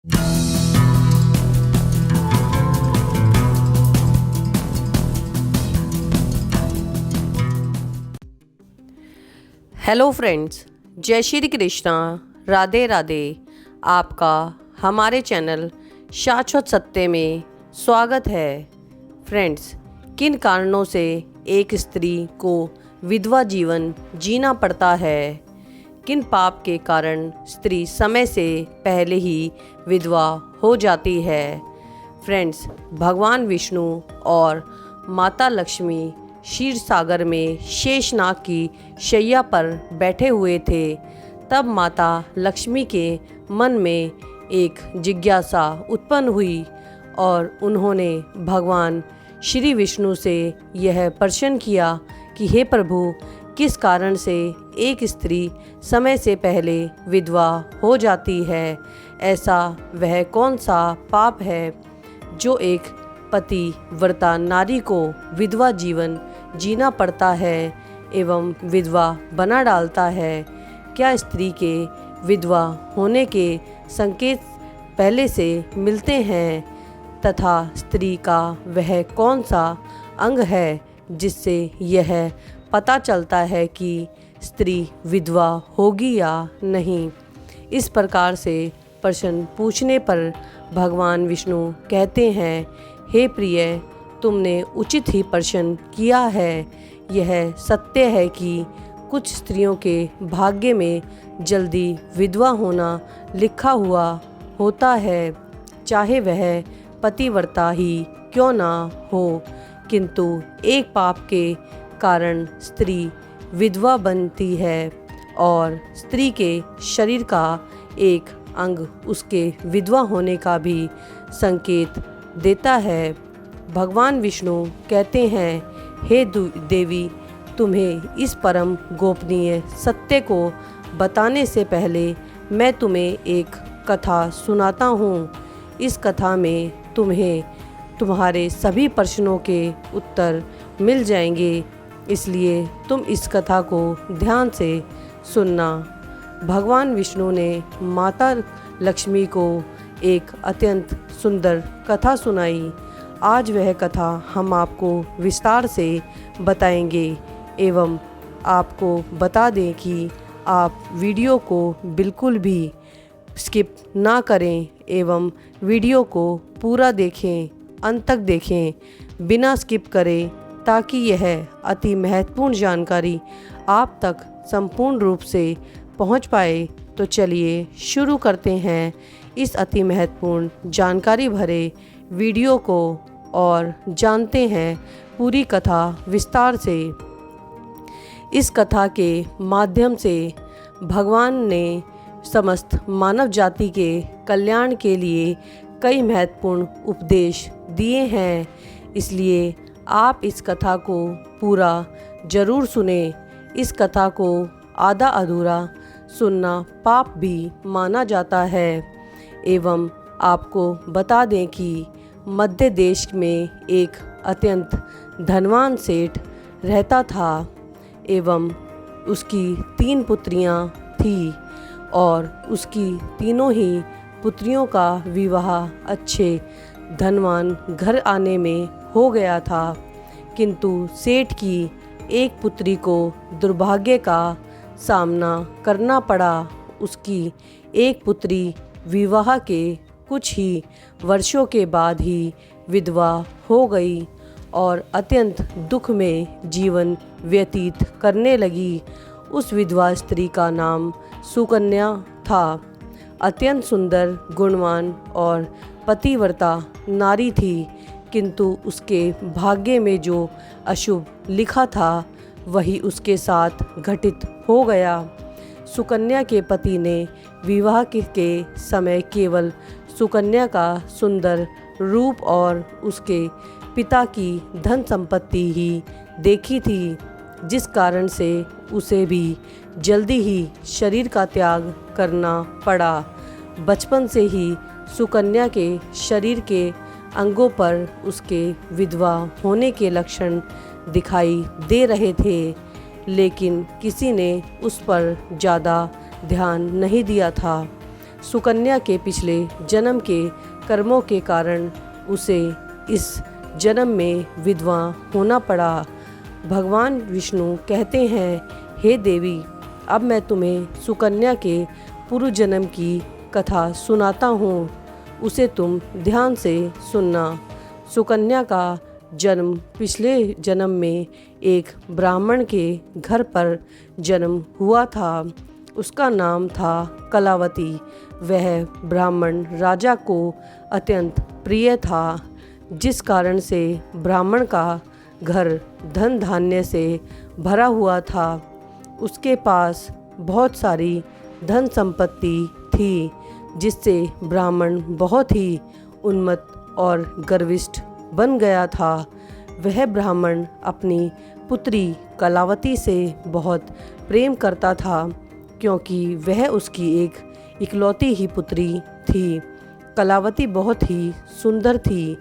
Hello friends, जय श्री कृष्णा, राधे राधे। आपका हमारे चैनल शाश्वत सत्य में स्वागत है। फ्रेंड्स, किन कारणों से एक स्त्री को विधवा जीवन जीना पड़ता है? किन पाप के कारण स्त्री समय से पहले ही विधवा हो जाती है? फ्रेंड्स, भगवान विष्णु और माता लक्ष्मी क्षीर सागर में शेषनाग की शैया पर बैठे हुए थे। तब माता लक्ष्मी के मन में एक जिज्ञासा उत्पन्न हुई और उन्होंने भगवान श्री विष्णु से यह प्रश्न किया कि हे प्रभु, किस कारण से एक स्त्री समय से पहले विधवा हो जाती है? ऐसा वह कौन सा पाप है जो एक पतिव्रता नारी को विधवा जीवन जीना पड़ता है एवं विधवा बना डालता है? क्या स्त्री के विधवा होने के संकेत पहले से मिलते हैं तथा स्त्री का वह कौन सा अंग है जिससे यह पता चलता है कि स्त्री विधवा होगी या नहीं? इस प्रकार से प्रश्न पूछने पर भगवान विष्णु कहते हैं, हे प्रिय, तुमने उचित ही प्रश्न किया है। यह सत्य है कि कुछ स्त्रियों के भाग्य में जल्दी विधवा होना लिखा हुआ होता है, चाहे वह पतिव्रता ही क्यों ना हो। किंतु एक पाप के कारण स्त्री विधवा बनती है और स्त्री के शरीर का एक अंग उसके विधवा होने का भी संकेत देता है। भगवान विष्णु कहते हैं, हे देवी, तुम्हें इस परम गोपनीय सत्य को बताने से पहले मैं तुम्हें एक कथा सुनाता हूँ। इस कथा में तुम्हें तुम्हारे सभी प्रश्नों के उत्तर मिल जाएंगे, इसलिए तुम इस कथा को ध्यान से सुनना। भगवान विष्णु ने माता लक्ष्मी को एक अत्यंत सुंदर कथा सुनाई। आज वह कथा हम आपको विस्तार से बताएंगे एवं आपको बता दें कि आप वीडियो को बिल्कुल भी स्किप ना करें एवं वीडियो को पूरा देखें, अंत तक देखें, बिना स्किप करें, ताकि यह अति महत्वपूर्ण जानकारी आप तक संपूर्ण रूप से पहुंच पाए। तो चलिए शुरू करते हैं इस अति महत्वपूर्ण जानकारी भरे वीडियो को और जानते हैं पूरी कथा विस्तार से। इस कथा के माध्यम से भगवान ने समस्त मानव जाति के कल्याण के लिए कई महत्वपूर्ण उपदेश दिए हैं, इसलिए आप इस कथा को पूरा जरूर सुने। इस कथा को आधा अधूरा सुनना पाप भी माना जाता है। एवं आपको बता दें कि मध्य देश में एक अत्यंत धनवान सेठ रहता था एवं उसकी 3 पुत्रियां थीं और उसकी तीनों ही पुत्रियों का विवाह अच्छे धनवान घर आने में हो गया था। किंतु सेठ की एक पुत्री को दुर्भाग्य का सामना करना पड़ा। उसकी एक पुत्री विवाह के कुछ ही वर्षों के बाद ही विधवा हो गई और अत्यंत दुख में जीवन व्यतीत करने लगी। उस विधवा स्त्री का नाम सुकन्या था। अत्यंत सुंदर, गुणवान और पतिव्रता नारी थी, किंतु उसके भाग्य में जो अशुभ लिखा था वही उसके साथ घटित हो गया। सुकन्या के पति ने विवाह के समय केवल सुकन्या का सुंदर रूप और उसके पिता की धन संपत्ति ही देखी थी, जिस कारण से उसे भी जल्दी ही शरीर का त्याग करना पड़ा। बचपन से ही सुकन्या के शरीर के अंगों पर उसके विधवा होने के लक्षण दिखाई दे रहे थे, लेकिन किसी ने उस पर ज़्यादा ध्यान नहीं दिया था। सुकन्या के पिछले जन्म के कर्मों के कारण उसे इस जन्म में विधवा होना पड़ा। भगवान विष्णु कहते हैं, हे देवी, अब मैं तुम्हें सुकन्या के पूर्व जन्म की कथा सुनाता हूँ, उसे तुम ध्यान से सुनना। सुकन्या का जन्म पिछले जन्म में एक ब्राह्मण के घर पर जन्म हुआ था। उसका नाम था कलावती। वह ब्राह्मण राजा को अत्यंत प्रिय था, जिस कारण से ब्राह्मण का घर धन धान्य से भरा हुआ था। उसके पास बहुत सारी धन संपत्ति थी, जिससे ब्राह्मण बहुत ही उन्मत्त और गर्विष्ठ बन गया था। वह ब्राह्मण अपनी पुत्री कलावती से बहुत प्रेम करता था, क्योंकि वह उसकी एक इकलौती ही पुत्री थी। कलावती बहुत ही सुंदर थी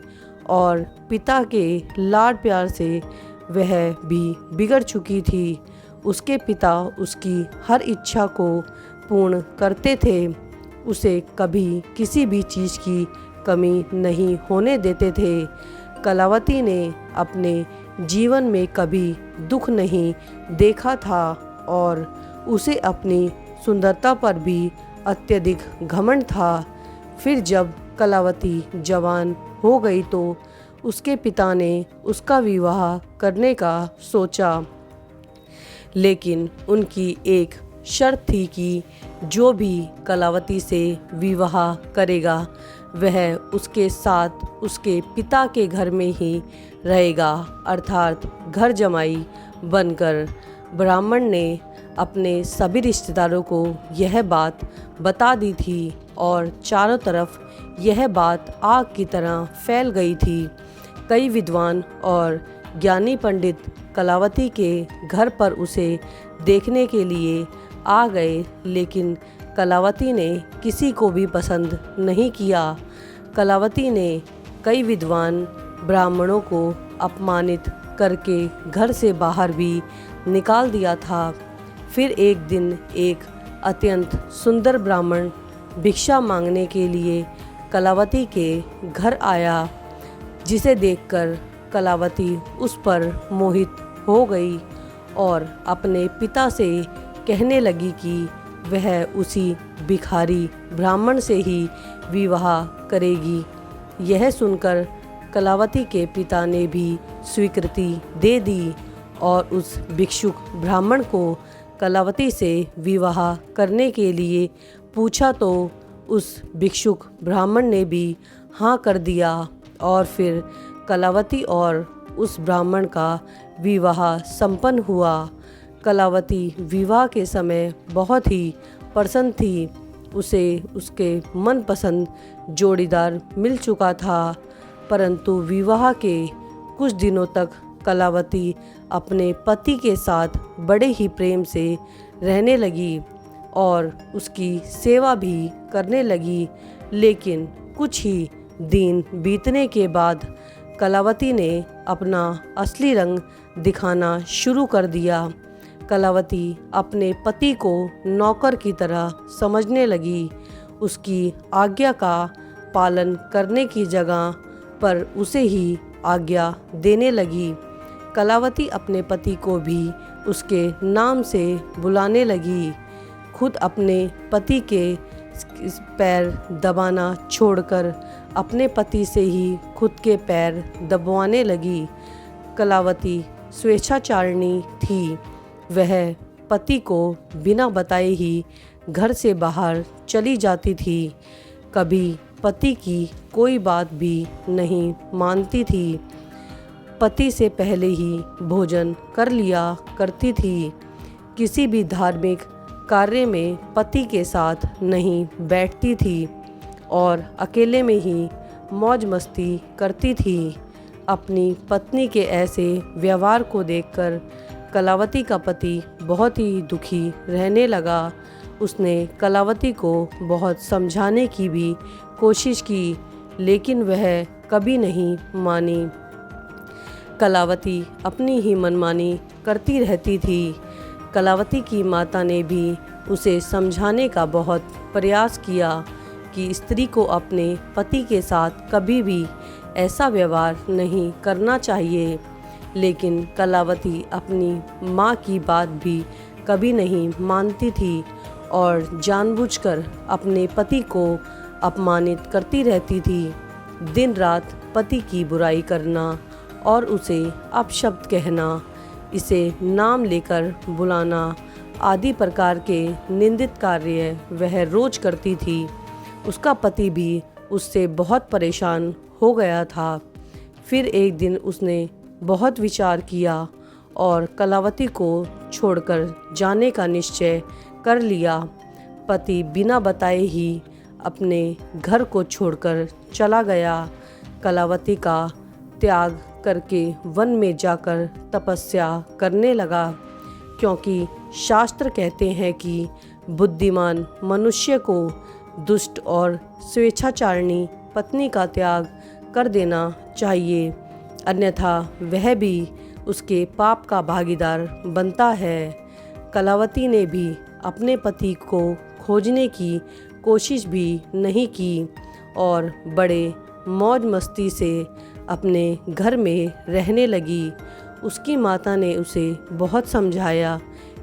और पिता के लाड प्यार से वह भी बिगड़ चुकी थी। उसके पिता उसकी हर इच्छा को पूर्ण करते थे। उसे कभी किसी भी चीज़ की कमी नहीं होने देते थे। कलावती ने अपने जीवन में कभी दुख नहीं देखा था और उसे अपनी सुंदरता पर भी अत्यधिक घमंड था। फिर जब कलावती जवान हो गई तो उसके पिता ने उसका विवाह करने का सोचा, लेकिन उनकी एक शर्त थी कि जो भी कलावती से विवाह करेगा वह उसके साथ उसके पिता के घर में ही रहेगा, अर्थात घर जमाई बनकर। ब्राह्मण ने अपने सभी रिश्तेदारों को यह बात बता दी थी और चारों तरफ यह बात आग की तरह फैल गई थी। कई विद्वान और ज्ञानी पंडित कलावती के घर पर उसे देखने के लिए आ गए, लेकिन कलावती ने किसी को भी पसंद नहीं किया। कलावती ने कई विद्वान ब्राह्मणों को अपमानित करके घर से बाहर भी निकाल दिया था। फिर एक दिन एक अत्यंत सुंदर ब्राह्मण भिक्षा मांगने के लिए कलावती के घर आया, जिसे देखकर कलावती उस पर मोहित हो गई और अपने पिता से कहने लगी कि वह उसी भिखारी ब्राह्मण से ही विवाह करेगी। यह सुनकर कलावती के पिता ने भी स्वीकृति दे दी और उस भिक्षुक ब्राह्मण को कलावती से विवाह करने के लिए पूछा तो उस भिक्षुक ब्राह्मण ने भी हाँ कर दिया और फिर कलावती और उस ब्राह्मण का विवाह संपन्न हुआ। कलावती विवाह के समय बहुत ही प्रसन्न थी। उसे उसके मनपसंद जोड़ीदार मिल चुका था, परंतु विवाह के कुछ दिनों तक कलावती अपने पति के साथ बड़े ही प्रेम से रहने लगी और उसकी सेवा भी करने लगी। लेकिन कुछ ही दिन बीतने के बाद कलावती ने अपना असली रंग दिखाना शुरू कर दिया। कलावती अपने पति को नौकर की तरह समझने लगी। उसकी आज्ञा का पालन करने की जगह पर उसे ही आज्ञा देने लगी। कलावती अपने पति को भी उसके नाम से बुलाने लगी। खुद अपने पति के पैर दबाना छोड़कर अपने पति से ही खुद के पैर दबवाने लगी। कलावती स्वेच्छाचारिणी थी। वह पति को बिना बताए ही घर से बाहर चली जाती थी। कभी पति की कोई बात भी नहीं मानती थी। पति से पहले ही भोजन कर लिया करती थी। किसी भी धार्मिक कार्य में पति के साथ नहीं बैठती थी और अकेले में ही मौज मस्ती करती थी। अपनी पत्नी के ऐसे व्यवहार को देखकर कलावती का पति बहुत ही दुखी रहने लगा। उसने कलावती को बहुत समझाने की भी कोशिश की, लेकिन वह कभी नहीं मानी। कलावती अपनी ही मनमानी करती रहती थी। कलावती की माता ने भी उसे समझाने का बहुत प्रयास किया, कि स्त्री को अपने पति के साथ कभी भी ऐसा व्यवहार नहीं करना चाहिए, लेकिन कलावती अपनी माँ की बात भी कभी नहीं मानती थी और जानबूझकर अपने पति को अपमानित करती रहती थी। दिन रात पति की बुराई करना और उसे अपशब्द कहना, इसे नाम लेकर बुलाना आदि प्रकार के निंदित कार्य वह रोज करती थी। उसका पति भी उससे बहुत परेशान हो गया था। फिर एक दिन उसने बहुत विचार किया और कलावती को छोड़कर जाने का निश्चय कर लिया। पति बिना बताए ही अपने घर को छोड़कर चला गया। कलावती का त्याग करके वन में जाकर तपस्या करने लगा, क्योंकि शास्त्र कहते हैं कि बुद्धिमान मनुष्य को दुष्ट और स्वेच्छाचारिणी पत्नी का त्याग कर देना चाहिए, अन्यथा वह भी उसके पाप का भागीदार बनता है। कलावती ने भी अपने पति को खोजने की कोशिश भी नहीं की और बड़े मौज मस्ती से अपने घर में रहने लगी। उसकी माता ने उसे बहुत समझाया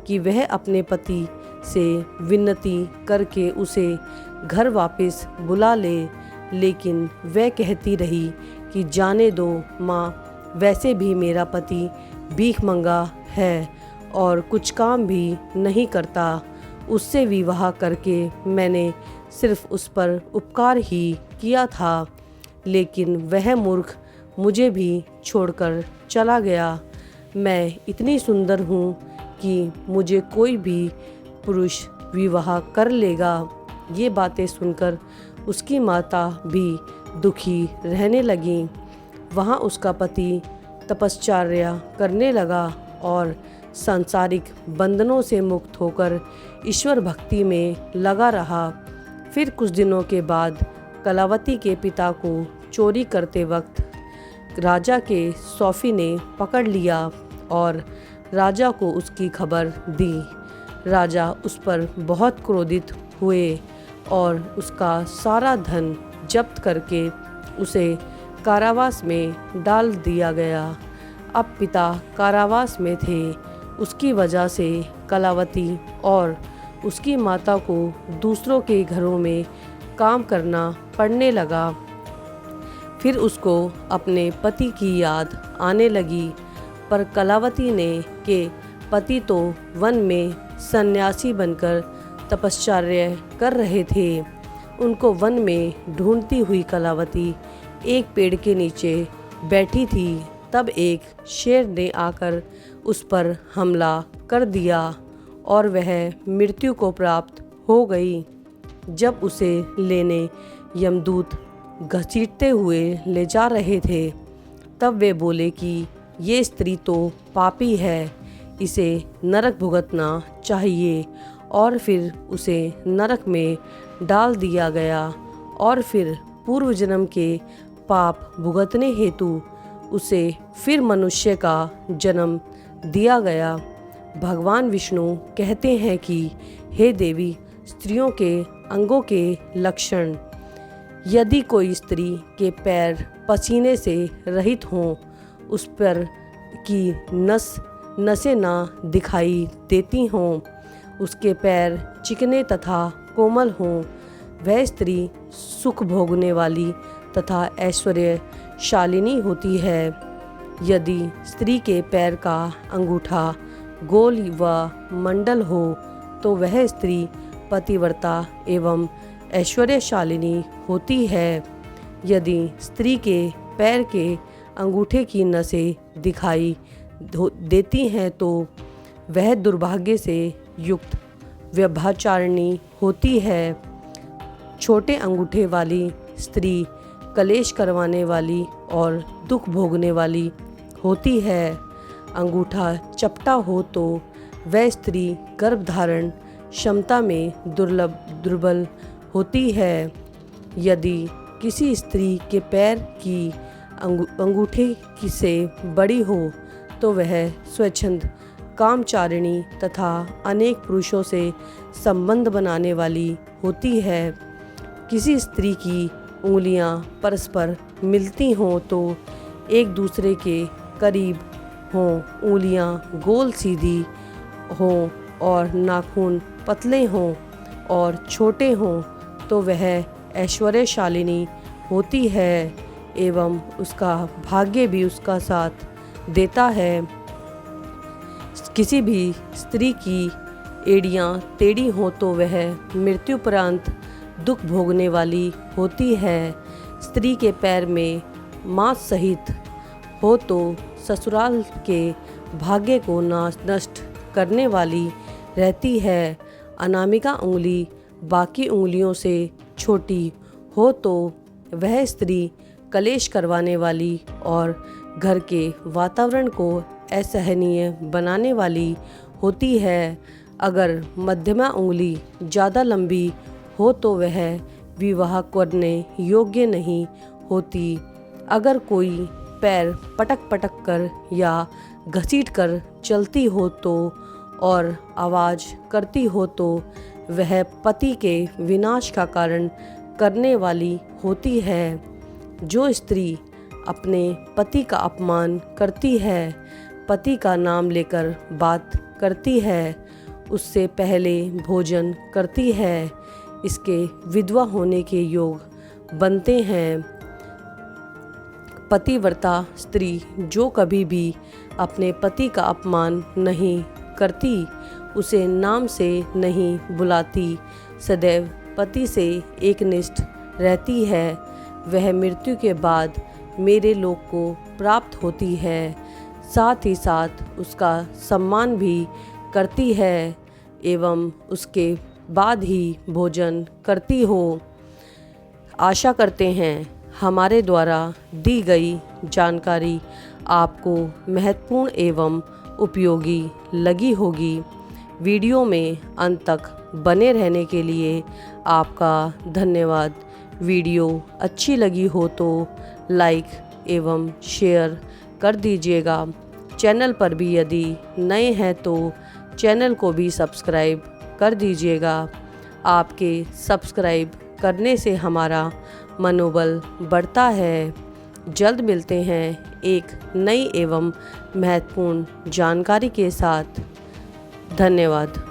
कि वह अपने पति से विनती करके उसे घर वापस बुला ले, लेकिन वह कहती रही कि जाने दो माँ, वैसे भी मेरा पति भीख मंगा है और कुछ काम भी नहीं करता। उससे विवाह करके मैंने सिर्फ उस पर उपकार ही किया था, लेकिन वह मूर्ख मुझे भी छोड़कर चला गया। मैं इतनी सुंदर हूँ कि मुझे कोई भी पुरुष विवाह कर लेगा। ये बातें सुनकर उसकी माता भी दुखी रहने लगी। वहाँ उसका पति तपश्चर्या करने लगा और सांसारिक बंधनों से मुक्त होकर ईश्वर भक्ति में लगा रहा। फिर कुछ दिनों के बाद कलावती के पिता को चोरी करते वक्त राजा के सौफी ने पकड़ लिया और राजा को उसकी खबर दी। राजा उस पर बहुत क्रोधित हुए और उसका सारा धन जब्त करके उसे कारावास में डाल दिया गया। अब पिता कारावास में थे, उसकी वजह से कलावती और उसकी माता को दूसरों के घरों में काम करना पड़ने लगा। फिर उसको अपने पति की याद आने लगी, पर कलावती ने के पति तो वन में सन्यासी बनकर तपश्चर्या कर रहे थे। उनको वन में ढूंढती हुई कलावती एक पेड़ के नीचे बैठी थी। तब एक शेर ने आकर उस पर हमला कर दिया और वह मृत्यु को प्राप्त हो गई। जब उसे लेने यमदूत घसीटते हुए ले जा रहे थे, तब वे बोले कि ये स्त्री तो पापी है, इसे नरक भुगतना चाहिए। और फिर उसे नरक में डाल दिया गया और फिर पूर्व जन्म के पाप भुगतने हेतु उसे फिर मनुष्य का जन्म दिया गया। भगवान विष्णु कहते हैं कि हे देवी, स्त्रियों के अंगों के लक्षण, यदि कोई स्त्री के पैर पसीने से रहित हों, उस पर की नसें ना दिखाई देती हों, उसके पैर चिकने तथा कोमल हों, वह स्त्री सुख भोगने वाली तथा ऐश्वर्यशालिनी होती है। यदि स्त्री के पैर का अंगूठा गोल व मंडल हो, तो वह स्त्री पतिव्रता एवं ऐश्वर्यशालिनी होती है। यदि स्त्री के पैर के अंगूठे की नसें दिखाई देती हैं, तो वह दुर्भाग्य से युक्त व्यभिचारिणी होती है। छोटे अंगूठे वाली स्त्री कलेश करवाने वाली और दुख भोगने वाली होती है। अंगूठा चपटा हो तो वह स्त्री गर्भधारण क्षमता में दुर्बल होती है। यदि किसी स्त्री के पैर की अंगूठे की से बड़ी हो, तो वह स्वच्छंद कामचारिणी तथा अनेक पुरुषों से संबंध बनाने वाली होती है। किसी स्त्री की उंगलियां परस्पर मिलती हों तो एक दूसरे के करीब हों, उंगलियां गोल सीधी हों और नाखून पतले हों और छोटे हों तो वह ऐश्वर्यशालिनी होती है एवं उसका भाग्य भी उसका साथ देता है। किसी भी स्त्री की एड़ियाँ टेढ़ी हों तो वह मृत्युपरांत दुख भोगने वाली होती है। स्त्री के पैर में मांस सहित हो तो ससुराल के भाग्य को नष्ट करने वाली रहती है। अनामिका उंगली बाकी उंगलियों से छोटी हो तो वह स्त्री कलेश करवाने वाली और घर के वातावरण को असहनीय बनाने वाली होती है। अगर मध्यमा उंगली ज़्यादा लंबी हो तो वह विवाह करने योग्य नहीं होती। अगर कोई पैर पटक पटक कर या घसीट कर चलती हो तो और आवाज़ करती हो तो वह पति के विनाश का कारण करने वाली होती है। जो स्त्री अपने पति का अपमान करती है, पति का नाम लेकर बात करती है, उससे पहले भोजन करती है, इसके विधवा होने के योग बनते हैं। पतिव्रता स्त्री जो कभी भी अपने पति का अपमान नहीं करती, उसे नाम से नहीं बुलाती, सदैव पति से एकनिष्ठ रहती है, वह मृत्यु के बाद मेरे लोक को प्राप्त होती है। साथ ही साथ उसका सम्मान भी करती है एवं उसके बाद ही भोजन करती हो। आशा करते हैं हमारे द्वारा दी गई जानकारी आपको महत्वपूर्ण एवं उपयोगी लगी होगी। वीडियो में अंत तक बने रहने के लिए आपका धन्यवाद। वीडियो अच्छी लगी हो तो लाइक एवं शेयर कर दीजिएगा। चैनल पर भी यदि नए हैं तो चैनल को भी सब्सक्राइब कर दीजिएगा। आपके सब्सक्राइब करने से हमारा मनोबल बढ़ता है। जल्द मिलते हैं एक नई एवं महत्वपूर्ण जानकारी के साथ। धन्यवाद।